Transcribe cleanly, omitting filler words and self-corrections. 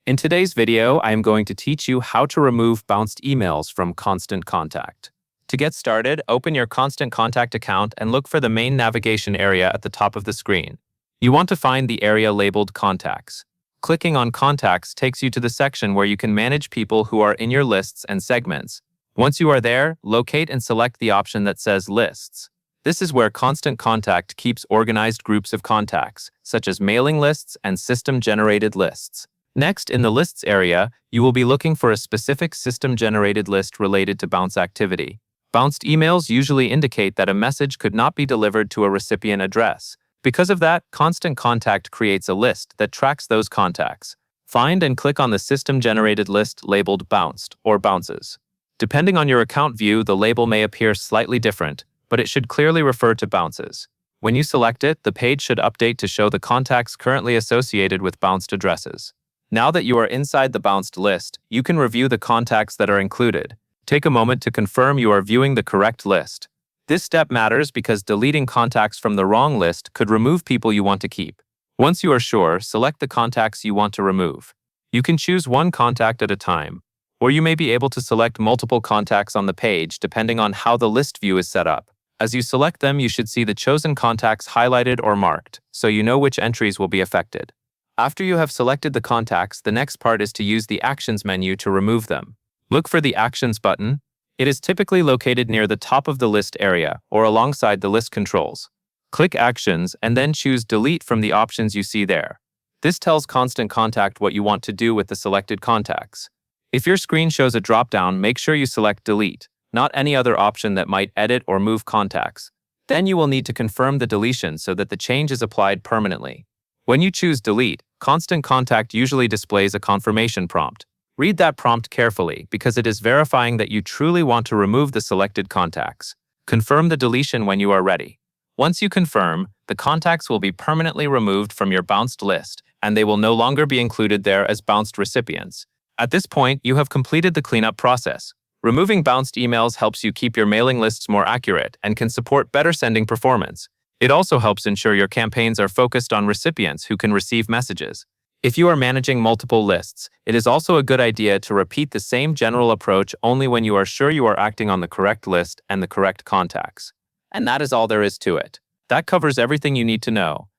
In today's video, I am going to teach you how to remove bounced emails from Constant Contact. To get started, open your Constant Contact account and look for the main navigation area at the top of the screen. You want to find the area labeled Contacts. Clicking on Contacts takes you to the section where you can manage people who are in your lists and segments. Once you are there, locate and select the option that says Lists. This is where Constant Contact keeps organized groups of contacts, such as mailing lists and system-generated lists. Next, in the Lists area, you will be looking for a specific system-generated list related to bounce activity. Bounced emails usually indicate that a message could not be delivered to a recipient address. Because of that, Constant Contact creates a list that tracks those contacts. Find and click on the system-generated list labeled Bounced or Bounces. Depending on your account view, the label may appear slightly different, but it should clearly refer to bounces. When you select it, the page should update to show the contacts currently associated with bounced addresses. Now that you are inside the bounced list, you can review the contacts that are included. Take a moment to confirm you are viewing the correct list. This step matters because deleting contacts from the wrong list could remove people you want to keep. Once you are sure, select the contacts you want to remove. You can choose one contact at a time, or you may be able to select multiple contacts on the page depending on how the list view is set up. As you select them, you should see the chosen contacts highlighted or marked, so you know which entries will be affected. After you have selected the contacts, the next part is to use the Actions menu to remove them. Look for the Actions button. It is typically located near the top of the list area or alongside the list controls. Click Actions and then choose Delete from the options you see there. This tells Constant Contact what you want to do with the selected contacts. If your screen shows a drop-down, make sure you select Delete, not any other option that might edit or move contacts. Then you will need to confirm the deletion so that the change is applied permanently. When you choose Delete, Constant Contact usually displays a confirmation prompt. Read that prompt carefully because it is verifying that you truly want to remove the selected contacts. Confirm the deletion when you are ready. Once you confirm, the contacts will be permanently removed from your bounced list, and they will no longer be included there as bounced recipients. At this point, you have completed the cleanup process. Removing bounced emails helps you keep your mailing lists more accurate and can support better sending performance. It also helps ensure your campaigns are focused on recipients who can receive messages. If you are managing multiple lists, it is also a good idea to repeat the same general approach only when you are sure you are acting on the correct list and the correct contacts. And that is all there is to it. That covers everything you need to know.